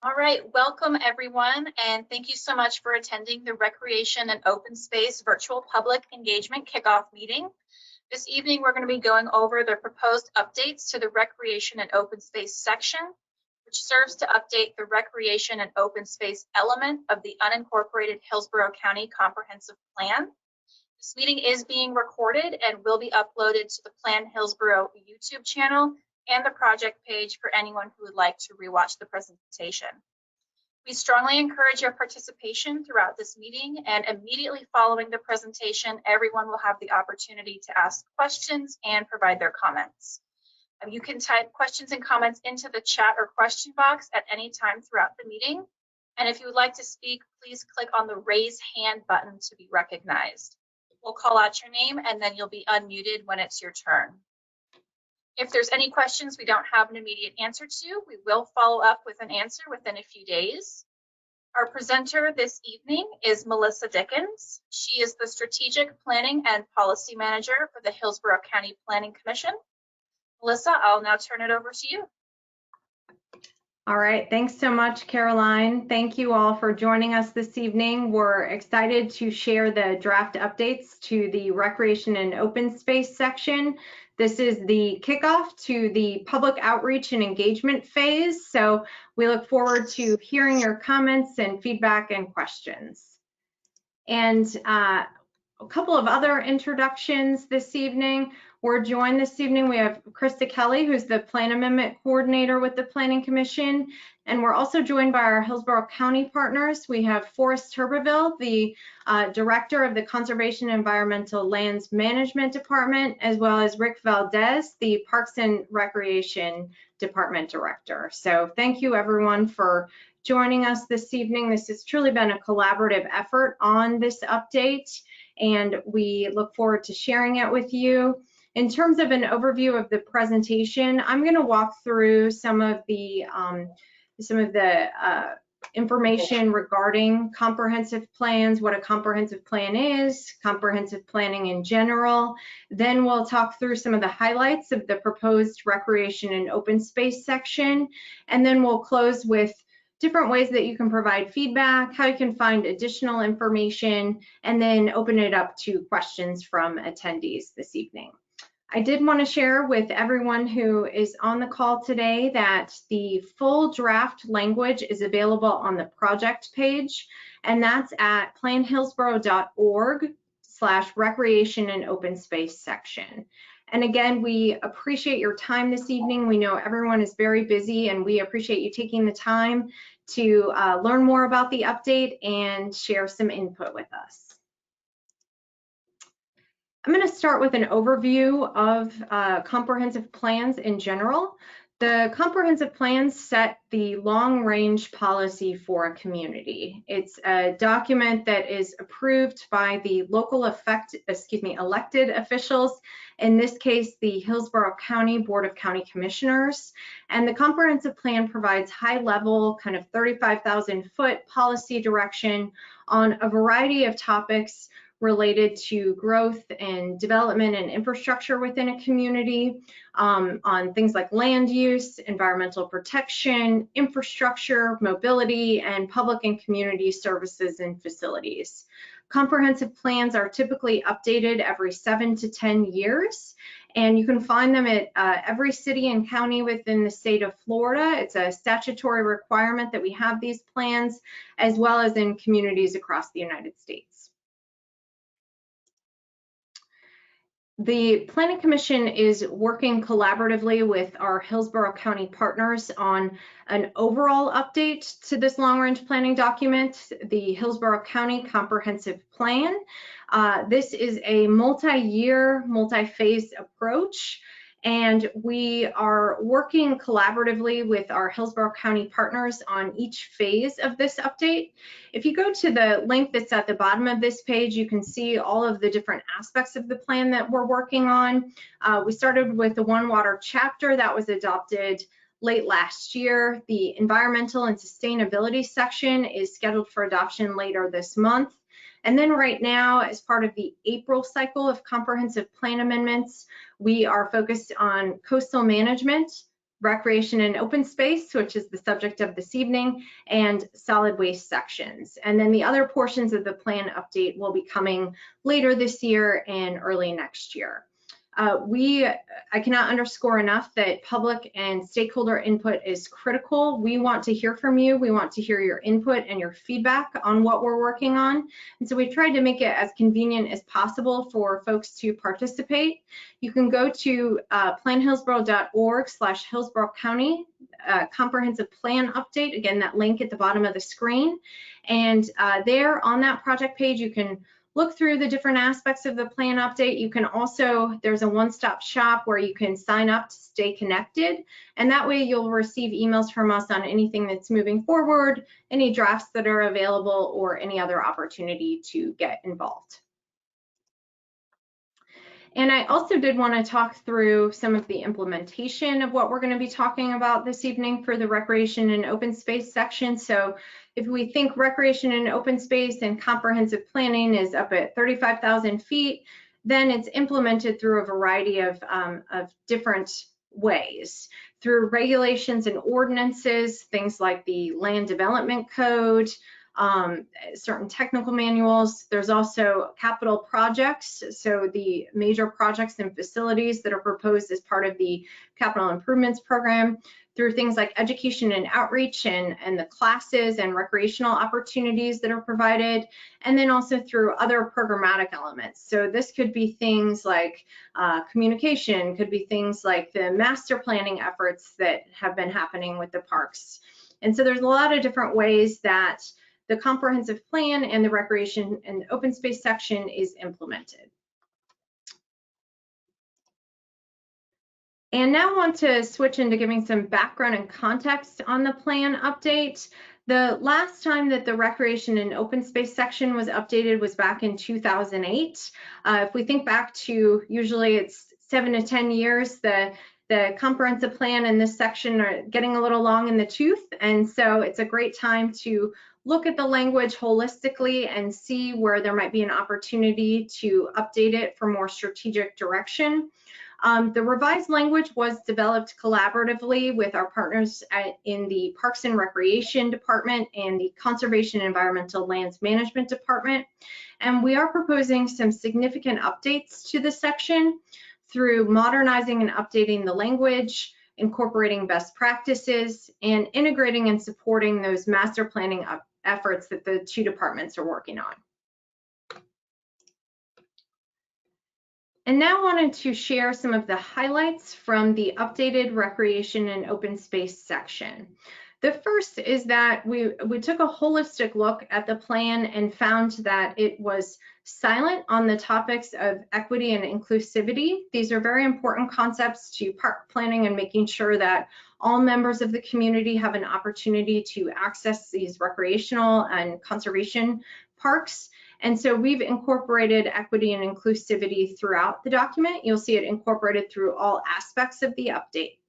All right, welcome everyone, and thank you so much for attending the Recreation and Open Space Virtual Public Engagement Kickoff Meeting. This evening, we're going to be going over the proposed updates to the Recreation and Open Space section, which serves to update the Recreation and Open Space element of the unincorporated Hillsborough County Comprehensive Plan. This meeting is being recorded and will be uploaded to the Plan Hillsborough YouTube channel and the project page for anyone who would like to rewatch the presentation. We strongly encourage your participation throughout this meeting, and immediately following the presentation, everyone will have the opportunity to ask questions and provide their comments. You can type questions and comments into the chat or question box at any time throughout the meeting. And if you would like to speak, please click on the raise hand button to be recognized. We'll call out your name and then you'll be unmuted when it's your turn. If there's any questions we don't have an immediate answer to, we will follow up with an answer within a few days. Our presenter this evening is Melissa Dickens. She is the Strategic Planning and Policy Manager for the Hillsborough County Planning Commission. Melissa, I'll now turn it over to you. All right, thanks so much, Caroline. Thank you all for joining us this evening. We're excited to share the draft updates to the Recreation and Open Space section. This is the kickoff to the public outreach and engagement phase. So we look forward to hearing your comments and feedback and questions. And a couple of other introductions this evening. We're joined this evening, we have Krista Kelly, who's the Plan Amendment Coordinator with the Planning Commission, and we're also joined by our Hillsborough County partners. We have Forrest Tuberville, the Director of the Conservation and Environmental Lands Management Department, as well as Rick Valdez, the Parks and Recreation Department Director. So thank you everyone for joining us this evening. This has truly been a collaborative effort on this update, and we look forward to sharing it with you. In terms of an overview of the presentation, I'm going to walk through some of the information regarding comprehensive plans, what a comprehensive plan is, comprehensive planning in general. Then we'll talk through some of the highlights of the proposed recreation and open space section, and then we'll close with different ways that you can provide feedback, how you can find additional information, and then open it up to questions from attendees this evening. I did want to share with everyone who is on the call today that the full draft language is available on the project page, and that's at planhillsborough.org/recreation and open space section. And again, we appreciate your time this evening. We know everyone is very busy, and we appreciate you taking the time to learn more about the update and share some input with us. I'm going to start with an overview of comprehensive plans in general. The comprehensive plans set the long-range policy for a community. It's a document that is approved by the local elected officials, in this case, the Hillsborough County Board of County Commissioners. And the comprehensive plan provides high-level, kind of 35,000-foot policy direction on a variety of topics related to growth and development and infrastructure within a community, on things like land use, environmental protection, infrastructure, mobility, and public and community services and facilities. Comprehensive plans are typically updated every 7 to 10 years, and you can find them at every city and county within the state of Florida. It's a statutory requirement that we have these plans, as well as in communities across the United States. The Planning Commission is working collaboratively with our Hillsborough County partners on an overall update to this long-range planning document, the Hillsborough County Comprehensive Plan. This is a multi-year, multi-phase approach, and we are working collaboratively with our Hillsborough County partners on each phase of this update. If you go to the link that's at the bottom of this page, you can see all of the different aspects of the plan that we're working on. We started with the One Water chapter that was adopted late last year. The environmental and sustainability section is scheduled for adoption later this month. And then right now, as part of the April cycle of comprehensive plan amendments, we are focused on coastal management, recreation and open space, which is the subject of this evening, and solid waste sections. And then the other portions of the plan update will be coming later this year and early next year. I cannot underscore enough that public and stakeholder input is critical. We want to hear from you. We want to hear your input and your feedback on what we're working on. And so we've tried to make it as convenient as possible for folks to participate. You can go to planhillsborough.org/Hillsborough County comprehensive plan update. Again, that link at the bottom of the screen. And there on that project page, you can look through the different aspects of the plan update. You can also, there's a one-stop shop where you can sign up to stay connected. And that way you'll receive emails from us on anything that's moving forward, any drafts that are available, or any other opportunity to get involved. And I also did want to talk through some of the implementation of what we're going to be talking about this evening for the recreation and open space section. So if we think recreation and open space and comprehensive planning is up at 35,000 feet, then it's implemented through a variety of different ways, through regulations and ordinances, things like the Land Development Code, certain technical manuals. There's also capital projects, so the major projects and facilities that are proposed as part of the capital improvements program, through things like education and outreach and the classes and recreational opportunities that are provided, and then also through other programmatic elements. So this could be things like communication, could be things like the master planning efforts that have been happening with the parks. And so there's a lot of different ways that the comprehensive plan and the recreation and open space section is implemented. And now I want to switch into giving some background and context on the plan update. The last time that the recreation and open space section was updated was back in 2008. If we think back to, usually it's 7 to 10 years, the comprehensive plan and this section are getting a little long in the tooth. And so it's a great time to look at the language holistically and see where there might be an opportunity to update it for more strategic direction. The revised language was developed collaboratively with our partners in the Parks and Recreation Department and the Conservation and Environmental Lands Management Department. And we are proposing some significant updates to this section through modernizing and updating the language, incorporating best practices, and integrating and supporting those master planning efforts that the two departments are working on. And now I wanted to share some of the highlights from the updated recreation and open space section. The first is that we took a holistic look at the plan and found that it was silent on the topics of equity and inclusivity. These are very important concepts to park planning and making sure that all members of the community have an opportunity to access these recreational and conservation parks. And so we've incorporated equity and inclusivity throughout the document. You'll see it incorporated through all aspects of the update.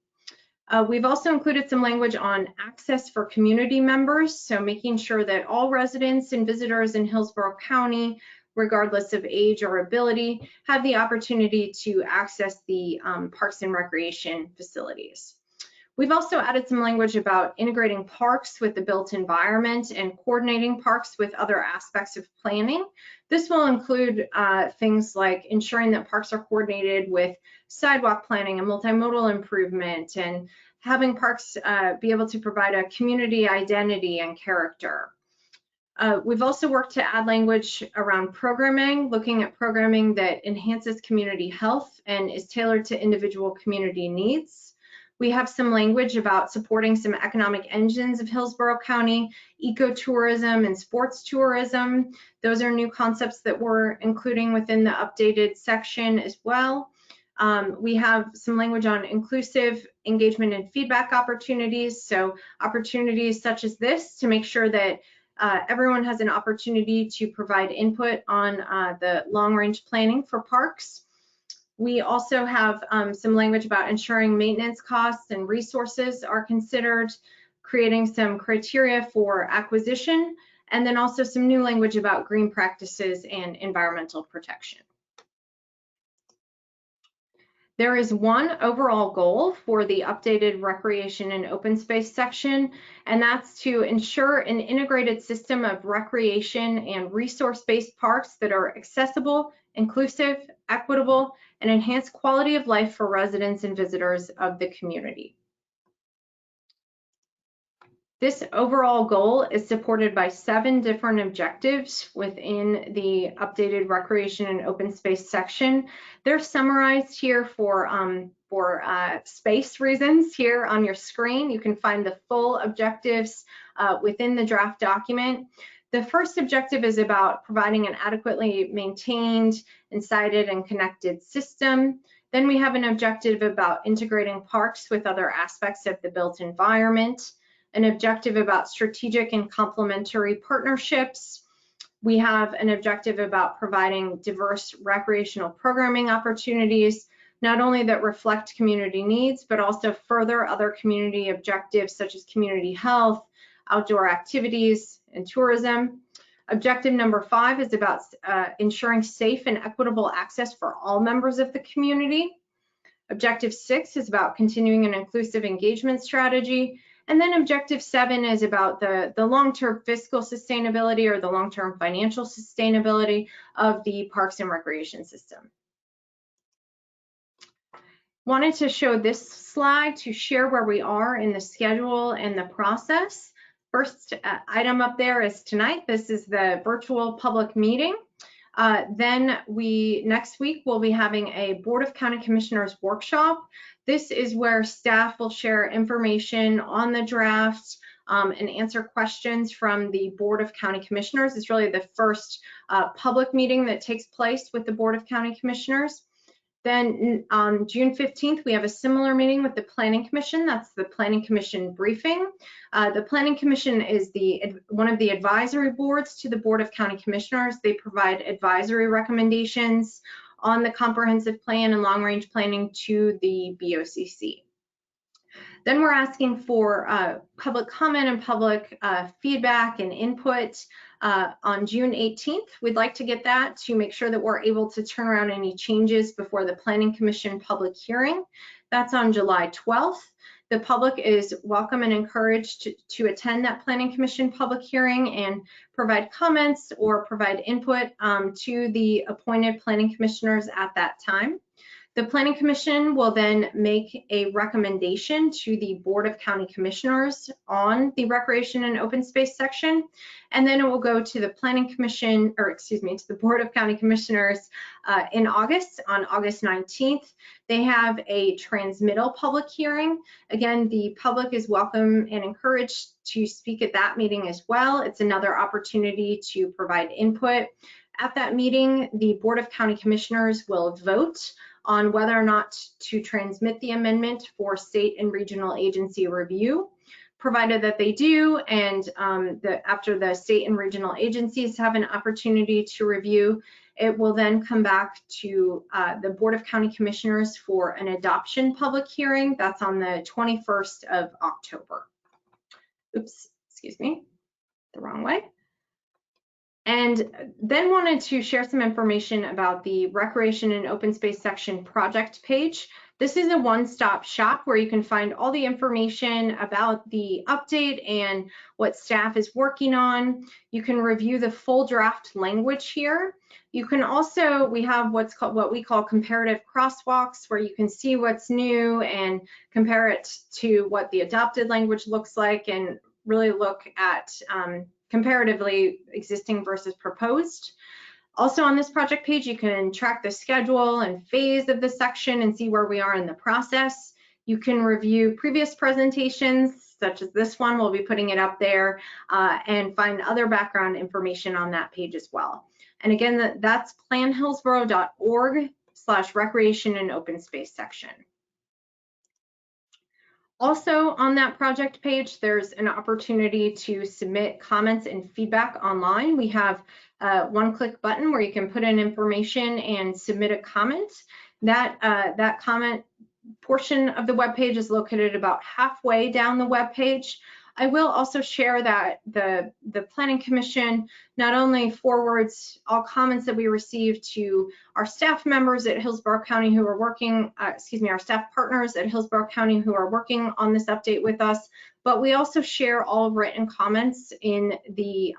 We've also included some language on access for community members, so making sure that all residents and visitors in Hillsborough County, regardless of age or ability, have the opportunity to access the parks and recreation facilities. We've also added some language about integrating parks with the built environment and coordinating parks with other aspects of planning. This will include things like ensuring that parks are coordinated with sidewalk planning and multimodal improvement, and having parks be able to provide a community identity and character. We've also worked to add language around programming, looking at programming that enhances community health and is tailored to individual community needs. We have some language about supporting some economic engines of Hillsborough County, ecotourism and sports tourism. Those are new concepts that we're including within the updated section as well. We have some language on inclusive engagement and feedback opportunities. So opportunities such as this to make sure that everyone has an opportunity to provide input on the long-range planning for parks. We also have some language about ensuring maintenance costs and resources are considered, creating some criteria for acquisition, and then also some new language about green practices and environmental protection. There is one overall goal for the updated recreation and open space section, and that's to ensure an integrated system of recreation and resource-based parks that are accessible, inclusive, equitable, and enhance quality of life for residents and visitors of the community. This overall goal is supported by 7 different objectives within the updated recreation and open space section. They're summarized here for space reasons here on your screen. You can find the full objectives within the draft document. The first objective is about providing an adequately maintained and sited and connected system. Then we have an objective about integrating parks with other aspects of the built environment. An objective about strategic and complementary partnerships. We have an objective about providing diverse recreational programming opportunities, not only that reflect community needs, but also further other community objectives such as community health, outdoor activities, and tourism. Objective number 5 is about ensuring safe and equitable access for all members of the community. Objective 6 is about continuing an inclusive engagement strategy. And then objective 7 is about the long-term fiscal sustainability or the long-term financial sustainability of the parks and recreation system. Wanted to show this slide to share where we are in the schedule and the process. First item up there is tonight. This is the virtual public meeting. Then next week, we'll be having a Board of County Commissioners workshop. This is where staff will share information on the draft and answer questions from the Board of County Commissioners. It's really the first public meeting that takes place with the Board of County Commissioners. Then on June 15th, we have a similar meeting with the Planning Commission. That's the Planning Commission briefing. The Planning Commission is one of the advisory boards to the Board of County Commissioners. They provide advisory recommendations on the comprehensive plan and long-range planning to the BOCC. Then we're asking for public comment and public feedback and input on June 18th. We'd like to get that to make sure that we're able to turn around any changes before the Planning Commission public hearing. That's on July 12th. The public is welcome and encouraged to attend that Planning Commission public hearing and provide comments or provide input to the appointed planning commissioners at that time. The Planning Commission will then make a recommendation to the Board of County Commissioners on the Recreation and Open Space section, and then it will go to the Planning Commission, or excuse me, to the Board of County Commissioners in August, on August 19th. They have a transmittal public hearing. Again, the public is welcome and encouraged to speak at that meeting as well. It's another opportunity to provide input. At that meeting, the Board of County Commissioners will vote on whether or not to transmit the amendment for state and regional agency review. Provided that they do, and after the state and regional agencies have an opportunity to review, it will then come back to the Board of County Commissioners for an adoption public hearing. That's on the 21st of October. Oops, excuse me, the wrong way. And then wanted to share some information about the Recreation and Open Space section project page. This is a one-stop shop where you can find all the information about the update and what staff is working on. You can review the full draft language here. You can also, we have what we call comparative crosswalks, where you can see what's new and compare it to what the adopted language looks like and really look at comparatively existing versus proposed. Also on this project page, you can track the schedule and phase of the section and see where we are in the process. You can review previous presentations, such as this one, we'll be putting it up there, and find other background information on that page as well. And again, that's planhillsborough.org/recreation and open space section. Also on that project page, there's an opportunity to submit comments and feedback online. We have a one-click button where you can put in information and submit a comment. That comment portion of the web page is located about halfway down the web page. I will also share that the Planning Commission not only forwards all comments that we receive to our staff members at Hillsborough County who are working, our staff partners at Hillsborough County who are working on this update with us, but we also share all written comments in the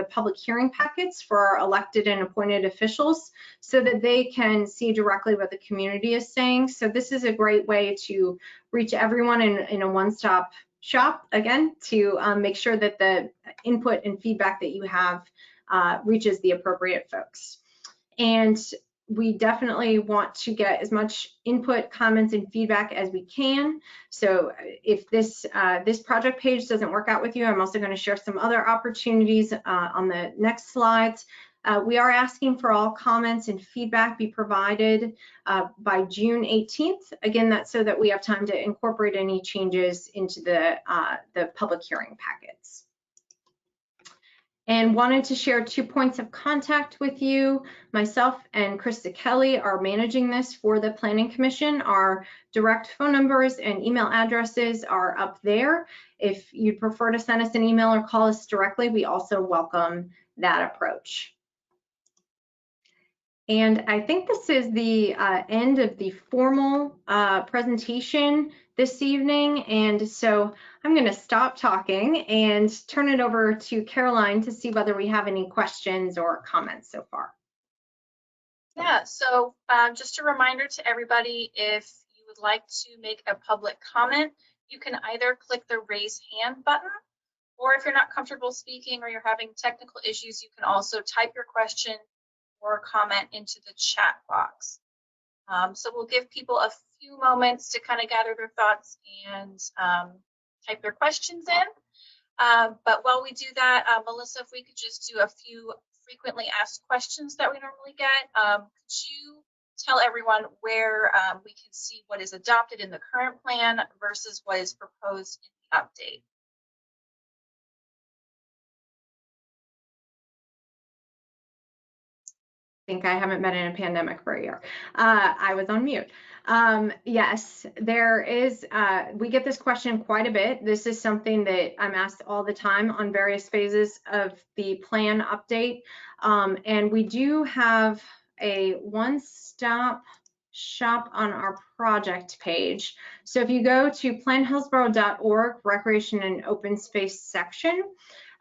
public hearing packets for our elected and appointed officials so that they can see directly what the community is saying. So this is a great way to reach everyone in a one-stop shop, again, to make sure that the input and feedback that you have reaches the appropriate folks. And we definitely want to get as much input, comments, and feedback as we can. So if this project page doesn't work out with you, I'm also going to share some other opportunities on the next slides. We are asking for all comments and feedback be provided by June 18th. Again, that's so that we have time to incorporate any changes into the public hearing packets. And wanted to share 2 points of contact with you. Myself and Krista Kelly are managing this for the Planning Commission. Our direct phone numbers and email addresses are up there. If you'd prefer to send us an email or call us directly, we also welcome that approach. And I think this is the end of the formal presentation this evening. And so I'm going to stop talking and turn it over to Caroline to see whether we have any questions or comments so far. Yeah, so just a reminder to everybody, if you would like to make a public comment, you can either click the raise hand button, or if you're not comfortable speaking or you're having technical issues, you can also type your question or comment into the chat box. So we'll give people a few moments to kind of gather their thoughts and type their questions in. But while we do that, Melissa, if we could just do a few frequently asked questions that we normally get. Could you tell everyone where we can see what is adopted in the current plan versus what is proposed in the update? Think I haven't been in a pandemic for a year. I was on mute. Yes, there is, we get this question quite a bit. This is something that I'm asked all the time on various phases of the plan update. And we do have a one-stop shop on our project page. So if you go to planhillsborough.org, Recreation and Open Space section,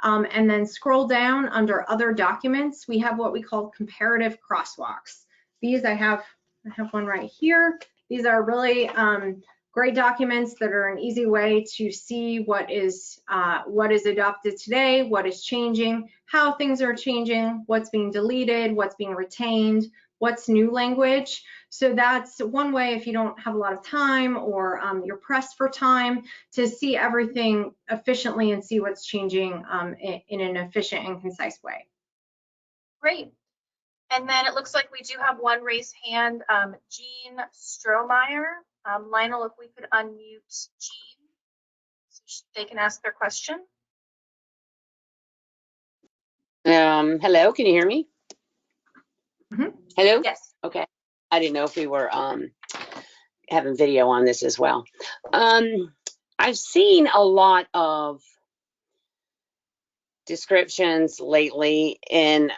and then scroll down under other documents, we have what we call comparative crosswalks. These I have one right here. These are really great documents that are an easy way to see what is adopted today, what is changing, how things are changing, what's being deleted, what's being retained, what's new language. So that's one way if you don't have a lot of time or you're pressed for time to see everything efficiently and see what's changing in an efficient and concise way. Great. And then it looks like we do have one raised hand, Jean Strohmeyer. Lionel, if we could unmute Jean so they can ask their question. Hello, can you hear me? Mm-hmm. Hello? Yes. Okay. I didn't know if we were having video on this as well. I've seen a lot of descriptions lately in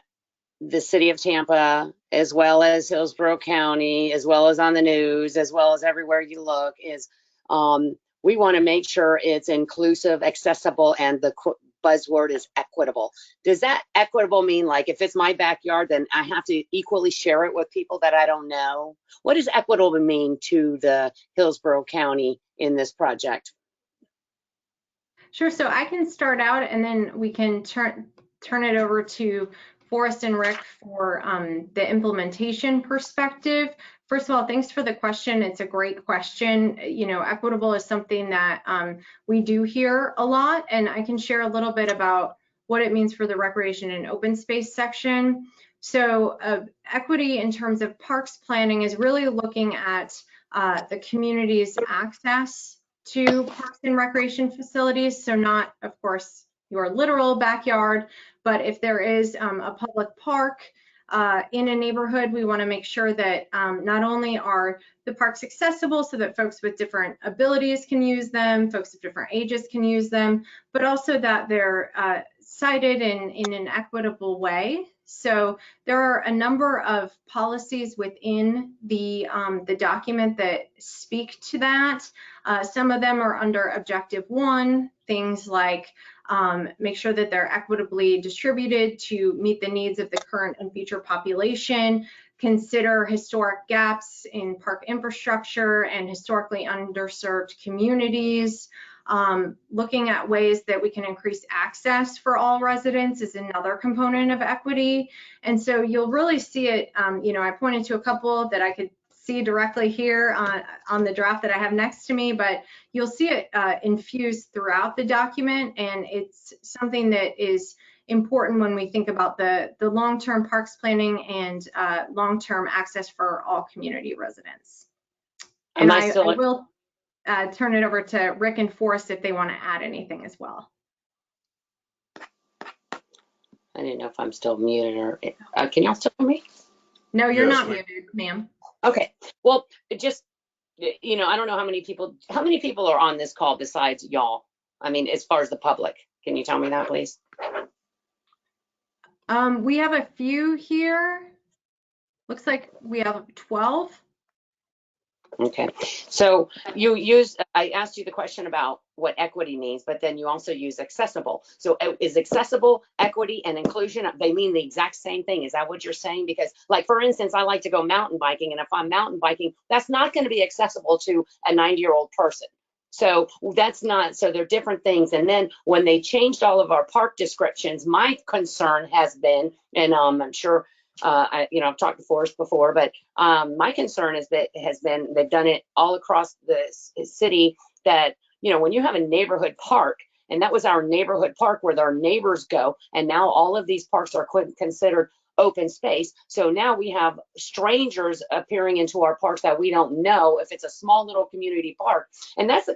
the city of Tampa, as well as Hillsborough County, as well as on the news, as well as everywhere you look, is we want to make sure it's inclusive, accessible, and the buzzword is equitable. Does that equitable mean like if it's my backyard, then I have to equally share it with people that I don't know? What does equitable mean to the Hillsborough County in this project? Sure, so I can start out and then we can turn it over to Forrest and Rick for the implementation perspective. First of all, thanks for the question. It's a great question. You know, equitable is something that we do hear a lot, and I can share a little bit about what it means for the recreation and open space section. So equity in terms of parks planning is really looking at the community's access to parks and recreation facilities. So not, of course, your literal backyard, but if there is a public park in a neighborhood, we want to make sure that not only are the parks accessible so that folks with different abilities can use them, folks of different ages can use them, but also that they're cited in an equitable way. So there are a number of policies within the document that speak to that. Some of them are under Objective 1, things like make sure that they're equitably distributed to meet the needs of the current and future population, consider historic gaps in park infrastructure and historically underserved communities. Looking at ways that we can increase access for all residents is another component of equity. And so you'll really see it, I pointed to a couple that I could see directly here on the draft that I have next to me, but you'll see it infused throughout the document, and it's something that is important when we think about the long-term parks planning and long-term access for all community residents. And I will turn it over to Rick and Forrest if they want to add anything as well. I didn't know if I'm still muted or can y'all still hear me? No, you're not muted, ma'am. Okay. Well, just, I don't know how many people are on this call besides y'all. I mean, as far as the public, can you tell me that, please? We have a few here. Looks like we have 12. Okay, so I asked you the question about what equity means, but then you also use accessible. So is accessible, equity, and inclusion, they mean the exact same thing? Is that what you're saying? Because, like, for instance, I like to go mountain biking, and if I'm mountain biking, that's not going to be accessible to a 90-year-old person. So that's not, so they're different things. And then when they changed all of our park descriptions, my concern has been, and I'm sure I've talked to Forrest before, but my concern is that they've done it all across the city, that, when you have a neighborhood park, and that was our neighborhood park where our neighbors go, and now all of these parks are considered open space. So now we have strangers appearing into our parks that we don't know if it's a small little community park. And that's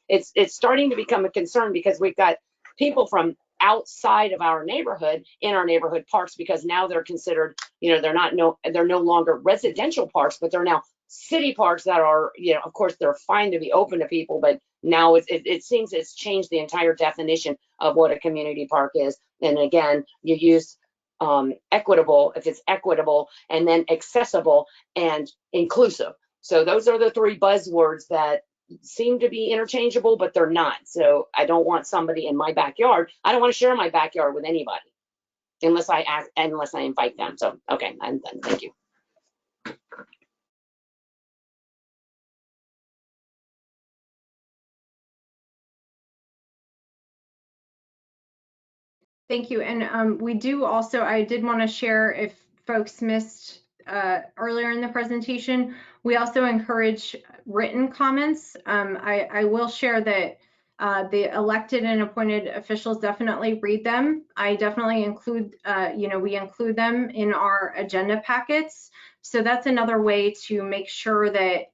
it's starting to become a concern, because we've got people from outside of our neighborhood in our neighborhood parks, because now they're considered, they're no longer residential parks, but they're now city parks that are, of course, they're fine to be open to people, but now it seems it's changed the entire definition of what a community park is. And again, you use equitable, if it's equitable, and then accessible and inclusive. So those are the three buzzwords that seem to be interchangeable, but they're not. So I don't want somebody in my backyard. I don't want to share my backyard with anybody unless I invite them. So, okay, I'm done. Thank you. Thank you. And we do also, I did want to share, if folks missed earlier in the presentation, we also encourage written comments. I will share that the elected and appointed officials definitely read them. I definitely include, we include them in our agenda packets. So that's another way to make sure that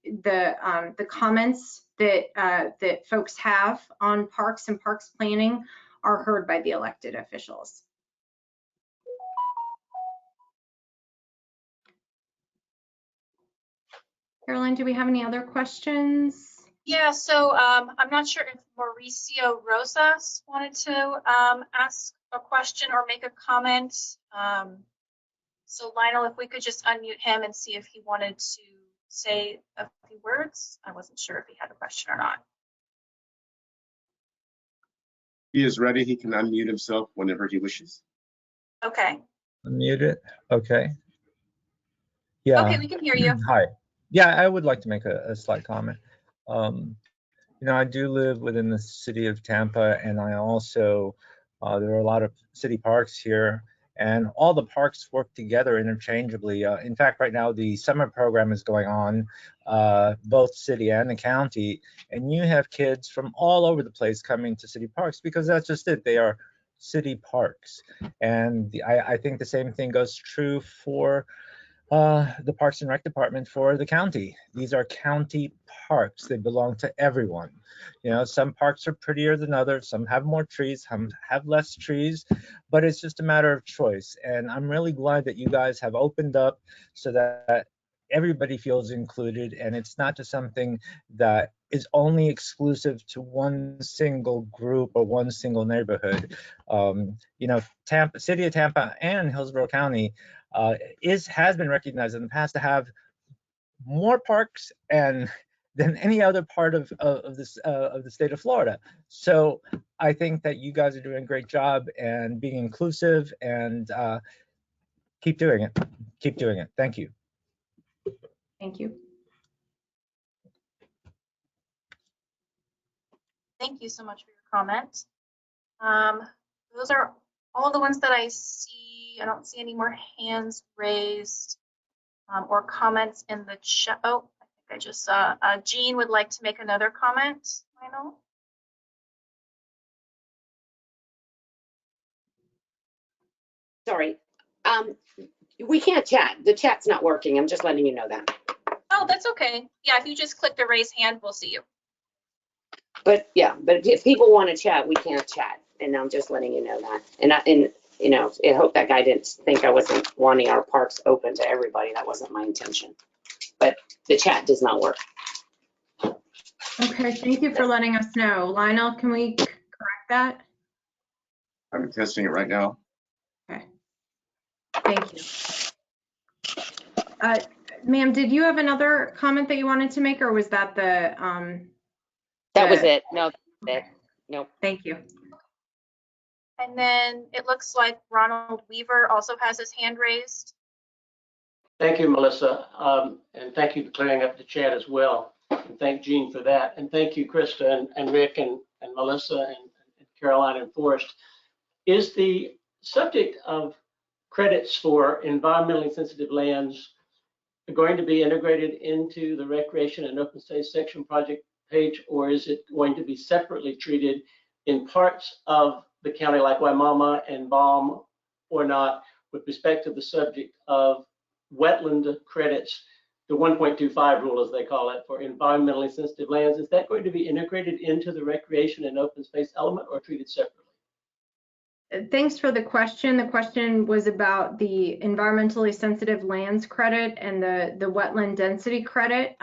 the comments that folks have on parks and parks planning are heard by the elected officials. Caroline, do we have any other questions? Yeah, so I'm not sure if Mauricio Rosas wanted to ask a question or make a comment. So Lionel, if we could just unmute him and see if he wanted to say a few words. I wasn't sure if he had a question or not. He is ready. He can unmute himself whenever he wishes. Okay. Unmute it. Okay. Yeah. Okay, we can hear you. Hi. Yeah, I would like to make a slight comment. I do live within the city of Tampa, and I also, there are a lot of city parks here, and all the parks work together interchangeably. In fact, right now, the summer program is going on, both city and the county, and you have kids from all over the place coming to city parks, because that's just it. They are city parks. And I think the same thing goes true for the Parks and Rec Department for the county. These are county parks. They belong to everyone. You know, some parks are prettier than others, some have more trees, some have less trees, but it's just a matter of choice. And I'm really glad that you guys have opened up so that everybody feels included, and it's not just something that is only exclusive to one single group or one single neighborhood. You know, Tampa, City of Tampa and Hillsborough County has been recognized in the past to have more parks and than any other part of the state of Florida. So I think that you guys are doing a great job and being inclusive, and keep doing it. Keep doing it. Thank you. Thank you. Thank you so much for your comment. Those are all the ones that I see. I don't see any more hands raised or comments in the chat. Oh, I think I just saw Jean would like to make another comment. I know. Sorry. We can't chat. The chat's not working. I'm just letting you know that. Oh, that's okay. Yeah, if you just click the raise hand, we'll see you. But yeah, but if people want to chat, we can't chat. And I'm just letting you know that. And you know, I hope that guy didn't think I wasn't wanting our parks open to everybody. That wasn't my intention. But the chat does not work. Okay, thank you for letting us know. Lionel, can we correct that? I'm testing it right now. Okay. Thank you. Ma'am, did you have another comment that you wanted to make, or was that the? That was it. No, that's it. Okay. Nope. Thank you. And then it looks like Ronald Weaver also has his hand raised. Thank you, Melissa. And thank you for clearing up the chat as well. And thank Jean for that. And thank you, Krista and Rick and Melissa and Caroline and Forrest. Is the subject of credits for environmentally sensitive lands going to be integrated into the recreation and open space section project page, or is it going to be separately treated in parts of the county like Waimama and Baum or not, with respect to the subject of wetland credits, the 1.25 rule as they call it, for environmentally sensitive lands? Is that going to be integrated into the recreation and open space element or treated separately? Thanks for the question. The question was about the environmentally sensitive lands credit and the wetland density credit.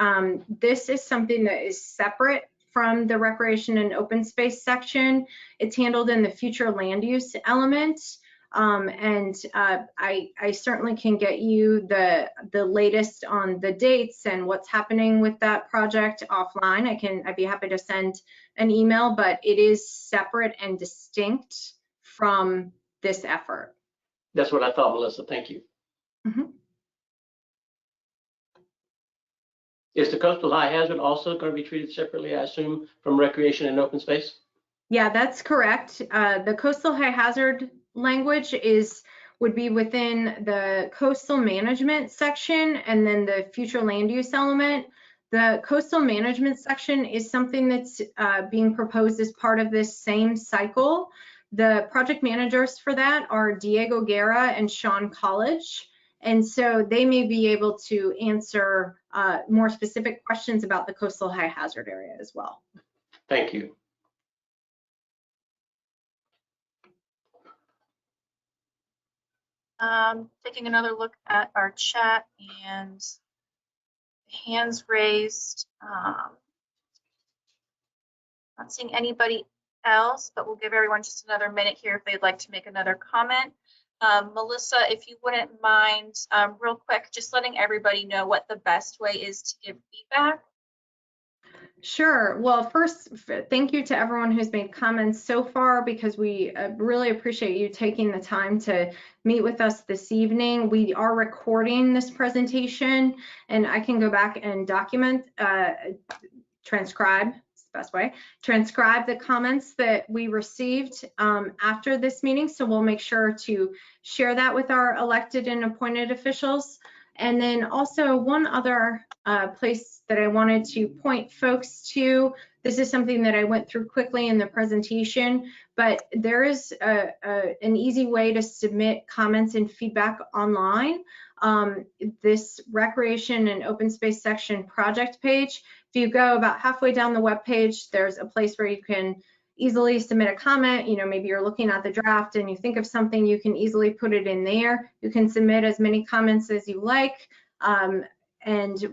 This is something that is separate from the recreation and open space section. It's handled in the future land use element. I certainly can get you the latest on the dates and what's happening with that project offline. I'd be happy to send an email, but it is separate and distinct from this effort. That's what I thought, Melissa. Thank you. Mm-hmm. Is the coastal high hazard also going to be treated separately, I assume, from recreation and open space? Yeah, that's correct. The coastal high hazard language would be within the coastal management section and then the future land use element. The coastal management section is something that's being proposed as part of this same cycle. The project managers for that are Diego Guerra and Sean College. And so they may be able to answer more specific questions about the coastal high hazard area as well. Thank you. Taking another look at our chat and hands raised. Not seeing anybody else, but we'll give everyone just another minute here if they'd like to make another comment. Melissa, if you wouldn't mind, real quick, just letting everybody know what the best way is to give feedback. Sure. Well, first, thank you to everyone who's made comments so far, because we really appreciate you taking the time to meet with us this evening. We are recording this presentation, and I can go back and document, transcribe, it's the best way, transcribe the comments that we received after this meeting. So we'll make sure to share that with our elected and appointed officials. And then also one other place that I wanted to point folks to, this is something that I went through quickly in the presentation, but there is an easy way to submit comments and feedback online. this recreation and open space section project page. If you go about halfway down the web page, there's a place where you can easily submit a comment. You know, maybe you're looking at the draft and you think of something, you can easily put it in there. You can submit as many comments as you like. And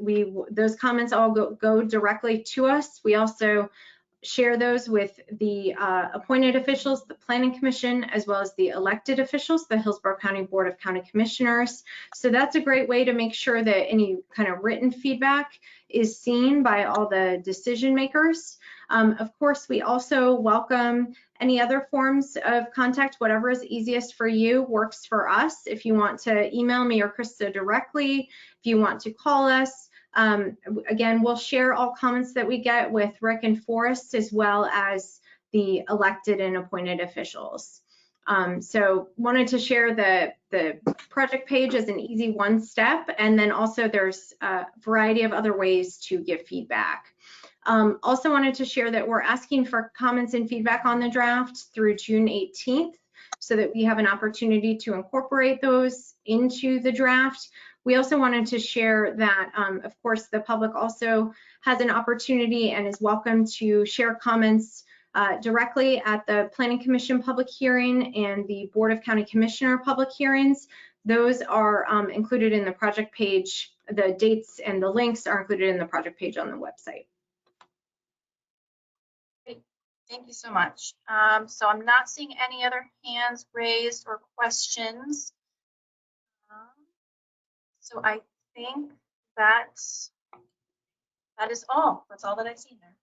those comments all go directly to us. We also share those with the appointed officials, the Planning Commission, as well as the elected officials, the Hillsborough County Board of County Commissioners. So that's a great way to make sure that any kind of written feedback is seen by all the decision makers. Of course, we also welcome any other forms of contact. Whatever is easiest for you works for us. If you want to email me or Krista directly, if you want to call us, again, we'll share all comments that we get with Rick and Forrest, as well as the elected and appointed officials. So wanted to share the project page as an easy one step, and then also there's a variety of other ways to give feedback. Also wanted to share that we're asking for comments and feedback on the draft through June 18th, so that we have an opportunity to incorporate those into the draft. We also wanted to share that, of course, the public also has an opportunity and is welcome to share comments directly at the Planning Commission public hearing and the Board of County Commissioner public hearings. Those are included in the project page. The dates and the links are included in the project page on the website. Great. Thank you so much. So I'm not seeing any other hands raised or questions. So I think that is all. That's all that I see there.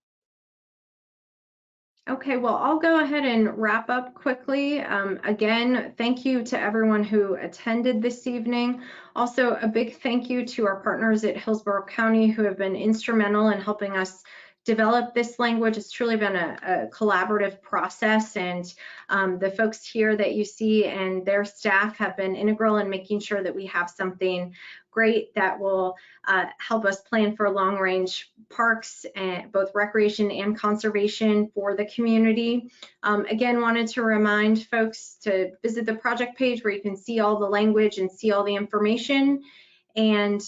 Okay, well, I'll go ahead and wrap up quickly. Again, thank you to everyone who attended this evening. Also, a big thank you to our partners at Hillsborough County who have been instrumental in helping us develop this language. It's truly been a collaborative process, and the folks here that you see and their staff have been integral in making sure that we have something great that will help us plan for long-range parks, and both recreation and conservation for the community. Again, wanted to remind folks to visit the project page where you can see all the language and see all the information. And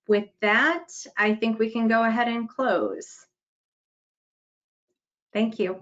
with that, I think we can go ahead and close. Thank you.